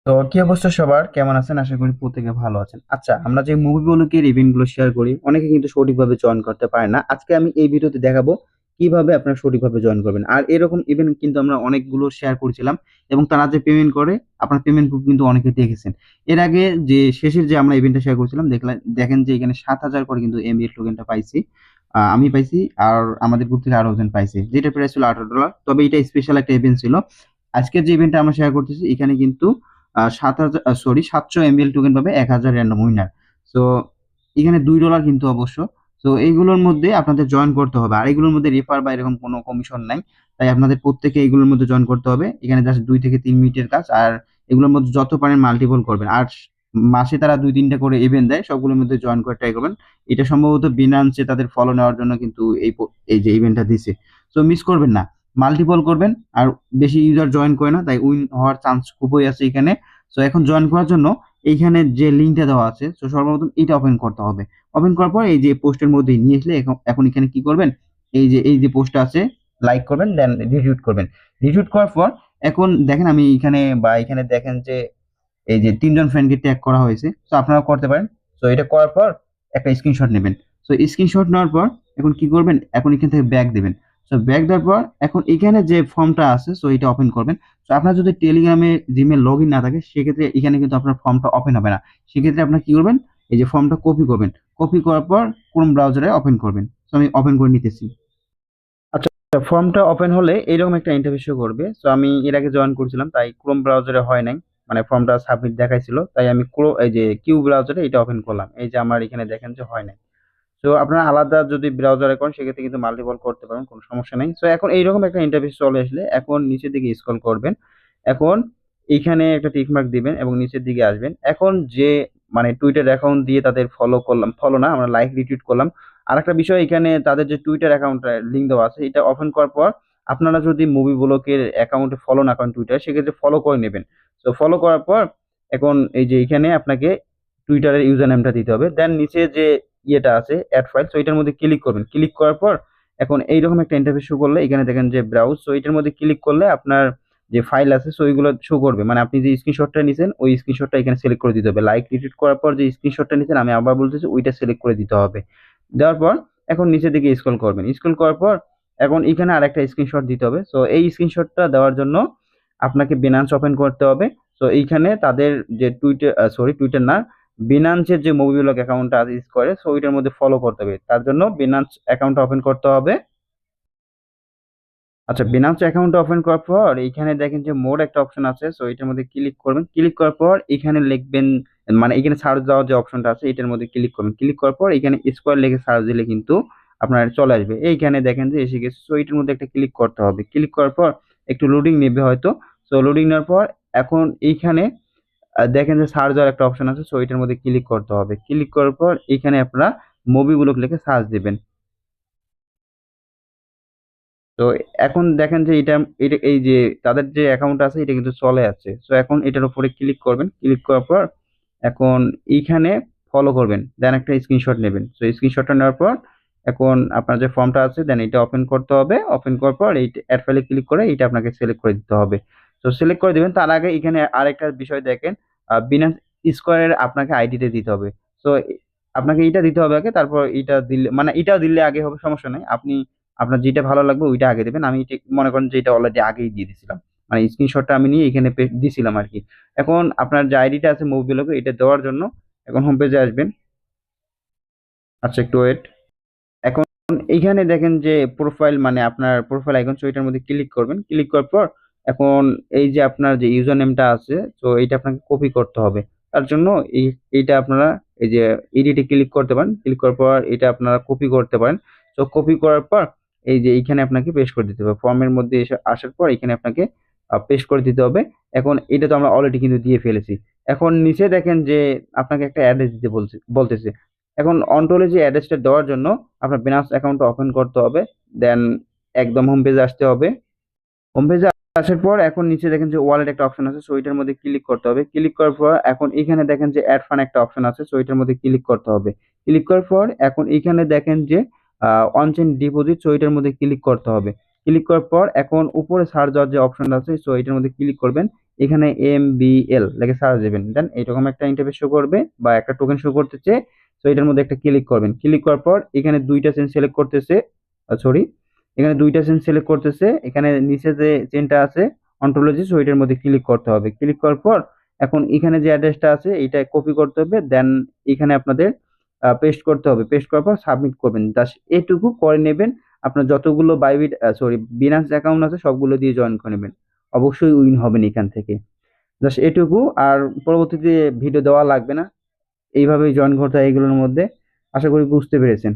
তো কি অবস্থা সবার, কেমন আছেন? আশা করি প্রত্যেকে ভালো আছেন। আচ্ছা, আমরা যে মুভিগুলোকে ইভেন্ট গুলো শেয়ার করি, অনেকে কিন্তু সঠিকভাবে জয়েন করতে পারে না। আজকে আমি এই ভিডিওতে দেখাবো কিভাবে আপনারা সঠিকভাবে জয়েন করবেন। আর এরকম ইভেন্ট কিন্তু আমরা অনেকগুলো শেয়ার করেছিলাম, এবং তারা যে পেমেন্ট করে, আপনার পেমেন্ট কিন্তু অনেকে দেখেছেন। এর আগে যে শেষের যে আমরা ইভেন্টটা শেয়ার করেছিলাম, দেখেন যে এখানে 7,000 করে কিন্তু এমবিএল টোকেনটা পাইছি। আমি পাইছি, আর আমাদের গ্রুপ থেকে আরো একজন পাইছে, যেটা প্রাইস ছিল $18। তবে এটা স্পেশাল একটা ইভেন্ট ছিল। আজকের যে ইভেন্টটা আমরা শেয়ার করতেছি, এখানে কিন্তু 7,000, সরি, 700 এমএল টোকেন পাবে 1,000 র্যান্ডম উইনার। সো এখানে $2 কিন্তু অবশ্য। তো এইগুলোর মধ্যে আপনাদের জয়েন করতে হবে, আর এগুলোর মধ্যে রেফার বা এরকম কোনো কমিশন নাই। তাই আপনাদের প্রত্যেকে এগুলোর মধ্যে জয়েন করতে হবে। এখানে জাস্ট 2 থেকে 3 মিনিটের কাজ, আর এগুলোর মধ্যে যত পারেন মাল্টিপল করবেন। আর মাসে তারা 2-3টা করে ইভেন্ট দেয়, সবগুলোর মধ্যে জয়েন করে ট্রাই করবেন। এটা সম্ভবত বিনান্সে তাদের ফলো নেওয়ার জন্য কিন্তু এই যে ইভেন্টটা দিছে। সো মিস করবেন না, মাল্টিপল করবেন। আর বেশি ইউজার জয়েন করে না, তাই উইন হওয়ার চান্স খুবই আছে এখানে। সো এখন জয়েন করার জন্য এইখানে যে লিঙ্কটা দেওয়া আছে, তো সর্বপ্রথম এটা ওপেন করতে হবে। ওপেন করার পর এই যে পোস্টের মধ্যে নিয়ে আসলে এখন এখানে কি করবেন, এই যে পোস্টটা আছে, লাইক করবেন, দেন রিটুইট করবেন। রিটুইট করার পর এখন দেখেন আমি এখানে দেখেন যে এই যে 3জন ফ্রেন্ডকে ট্যাগ করা হয়েছে, তো আপনারা করতে পারেন। তো এটা করার পর একটা স্ক্রিনশট নেবেন। তো স্ক্রিনশট নেওয়ার পর এখন কি করবেন, এখন এখান থেকে ব্যাক দেবেন। তো ব্যাক দেওয়ার পর এখন এখানে যে ফর্মটা আছে, তো এটা ওপেন করবেন। তো আপনার যদি টেলিগ্রামে জিমেল লগ ইন না থাকে, সেক্ষেত্রে এখানে কিন্তু আপনার ফর্মটা ওপেন হবে না। সেক্ষেত্রে আপনার কি করবেন, এই যে ফর্মটা কপি করবেন। কপি করার পর ক্রোম ব্রাউজারে ওপেন করবেন। তো আমি ওপেন করে নিতেছি। আচ্ছা, ফর্মটা ওপেন হলে এরকম একটা ইন্টারফেস শো করবে। তো আমি এর আগে জয়েন করছিলাম, তাই ক্রোম ব্রাউজারে হয় নাই, মানে ফর্মটা সাবমিট দেখাইছিল, তাই আমি এই যে কিউ ব্রাউজারে এটা ওপেন করলাম। এই যে আমার এখানে দেখেন যে হয় নাই। তো আপনারা আলাদা যদি ব্রাউজারে করেন, সেক্ষেত্রে কিন্তু মাল্টিপল করতে পারেন, কোনো সমস্যা নেই। তো এখন এইরকম একটা ইন্টারফেস চলে আসলে এখন নিচের দিকে স্ক্রল করবেন। এখন এইখানে একটা টিক মার্ক দিবেন এবং নিচের দিকে আসবেন। এখন যে মানে টুইটার অ্যাকাউন্ট দিয়ে তাদের ফলো করলাম, ফলো না, আমরা লাইক রিটুইট করলাম। আর একটা বিষয়, এখানে তাদের যে টুইটার অ্যাকাউন্টটা লিঙ্ক দেওয়া আছে, এটা ওপেন করার পর আপনারা যদি মুভি ব্লকের অ্যাকাউন্টে ফলো না করেন টুইটার, সেক্ষেত্রে ফলো করে নেবেন। তো ফলো করার পর এখন এই যে এখানে আপনাকে টুইটারের ইউজার নেমটা দিতে হবে। দেন নিচে যে ইয়েটা আছে অ্যাড ফাইল, তো এটার মধ্যে ক্লিক করবেন। ক্লিক করার পর এখন এইরকম একটা ইন্টারফেস শো করলে এখানে দেখেন যে ব্রাউজ, তো এটার মধ্যে ক্লিক করলে আপনার যে ফাইল আছে, সো ওইগুলো শো করবে। মানে আপনি যে স্ক্রিনশটটা নিছেন, ওই স্ক্রিনশটটা এখানে সিলেক্ট করে দিতে হবে। লাইক রিটুইট করার পর যে স্ক্রিনশটটা নিছেন, আমি আবার বলতেছি, ওইটা সিলেক্ট করে দিতে হবে। দেওয়ার পর এখন নিচের দিকে স্ক্রল করবেন। স্ক্রল করার পর এখন এখানে আরেকটা স্ক্রিনশট দিতে হবে। সো এই স্ক্রিনশটটা দেওয়ার জন্য আপনাকে বিনান্স ওপেন করতে হবে। তো এইখানে তাদের যে টুইটার, সরি টুইটার না, বিনান্সের যে মোবিলক অ্যাকাউন্টটা ইউজ করে, সো ওইটার মধ্যে ফলো করতে হবে। তার জন্য বিনান্স অ্যাকাউন্ট ওপেন করতে হবে। আচ্ছা, বিনান্স অ্যাকাউন্ট ওপেন করার পর এইখানে দেখেন যে মোর একটা অপশন আছে, সো এটার মধ্যে ক্লিক করবেন। ক্লিক করার পর এখানে লিখবেন, মানে এখানে সার্চ দেওয়ার যে অপশনটা আছে, এটার মধ্যে ক্লিক করবেন। ক্লিক করার পর এখানে স্কোয়ার লিখে সার্চ দিলে কিন্তু আপনার চলে আসবে। এইখানে দেখেন যে এসে গেছে, সো এটার মধ্যে একটা ক্লিক করতে হবে। ক্লিক করার পর একটু লোডিং নেবে হয়তো। সো লোডিং নেওয়ার পর এখন এইখানে দেখেন যে সার্চ দেওয়ার একটা অপশন আছে, সো এটার মধ্যে ক্লিক করতে হবে। ক্লিক করার পর এখানে আপনারা মুভিগুলো লিখে সার্চ দিবেন। তো এখন দেখেন যে এটা এই যে তাদের যে অ্যাকাউন্ট আছে, এটা কিন্তু চলে আছে। তো এখন এটার উপরে ক্লিক করবেন। ক্লিক করার পর এখন এইখানে ফলো করবেন, দেন একটা স্ক্রিনশট নেবেন। তো স্ক্রিনশটটা নেওয়ার পর এখন আপনার যে ফর্মটা আছে, দেন এটা ওপেন করতে হবে। ওপেন করার পর এই অ্যাড ফাইলে ক্লিক করে এটা আপনাকে সিলেক্ট করে দিতে হবে। তো সিলেক্ট করে দিবেন। তার আগে এখানে আরেকটা বিষয় দেখেন, বিনান্স স্কোয়ারের আপনাকে আইডিটা দিতে হবে। তো আপনাকে এটা দিতে হবে আগে, তারপর এটা দিলে, মানে এটা দিলে আগে হবে, সমস্যা নেই। আপনি আপনার যেটা ভালো লাগবে ওইটা আগে দেবেন। আমি মনে করেন যে এটা অলরেডি আগেই দিয়ে দিছিলাম, মানে স্ক্রিনশটটা আমি নিয়ে এখানে দিছিলাম আর কি। এখন আপনার যে আইডিটা আছে মুভিগুলোকে, এটা দেওয়ার জন্য এখন হোম পেজে আসবেন। আচ্ছা, একটু ওয়েট। এখন এইখানে দেখেন যে প্রোফাইল, মানে আপনার প্রোফাইল আইকন, সো এটার মধ্যে ক্লিক করবেন। ক্লিক করার পর এখন এই যে আপনার যে ইউজার নেমটা আছে, তো এইটা আপনাকে কপি করতে হবে। তার জন্য এইটা আপনারা এই যে এডিটে ক্লিক করতে পারেন। ক্লিক করার পর এটা আপনারা কপি করতে পারেন। তো কপি করার পর এই যে এইখানে আপনাকে পেস্ট করে দিতে হবে। ফর্মের মধ্যে এসে আসার পর এখানে আপনাকে পেস্ট করে দিতে হবে। এখন এটা তো আমরা অলরেডি কিন্তু দিয়ে ফেলেছি। এখন নিচে দেখেন যে আপনাকে একটা অ্যাড্রেস দিতে বলতেছে। এখন অন্টোলজি অ্যাড্রেসটা দেওয়ার জন্য আপনার বিনান্স অ্যাকাউন্টটা ওপেন করতে হবে। দেন একদম হোম পেজে আসতে হবে। হোম পেজে আসার পর এখন নিচে দেখেন যে ওয়ালেট একটা অপশন আছে, সো এটার মধ্যে ক্লিক করতে হবে। ক্লিক করার পর এখন এখানে দেখেন যে অ্যাড ফান্ড একটা অপশন আছে, সো এটার মধ্যে ক্লিক করতে হবে। ক্লিক করার পর এখন এখানে দেখেন যে অন চেইন ডিপোজিট, সো এটার মধ্যে ক্লিক করতে হবে। ক্লিক করার পর এখন উপরে সার্চ দেওয়ার যে অপশনটা আছে, সো এটার মধ্যে ক্লিক করবেন। এখানে MBL লেখে সার্চ দেবেন, দেন এরকম একটা ইন্টারফেস শো করবে বা একটা টোকেন শো করতেছে। তো এটার মধ্যে একটা ক্লিক করবেন, ক্লিক করার পর এখানে দুইটা চেন সিলেক্ট করতেছে, সরি, এখানে দুইটা চেন সিলেক্ট করতেছে, এখানে নিচে যে চেনটা আছে অন্টোলজি, সো এটার মধ্যে ক্লিক করতে হবে। ক্লিক করার পর এখন এখানে যে অ্যাড্রেসটা আছে এটা কপি করতে হবে, দেন এখানে আপনাদের পেস্ট করতে হবে, পেস্ট করার পর সাবমিট করবেন, জাস্ট এটুকু করে নেবেন। আপনার যতগুলো বাইবিট সরি বিনান্স অ্যাকাউন্ট আছে সবগুলো দিয়ে জয়েন করে নেবেন, অবশ্যই উইন হবেন এখান থেকে। জাস্ট এটুকু, আর পরবর্তীতে ভিডিও দেওয়া লাগবে না, এইভাবেই জয়েন করতে হয় এগুলোর মধ্যে। আশা করি বুঝতে পেরেছেন।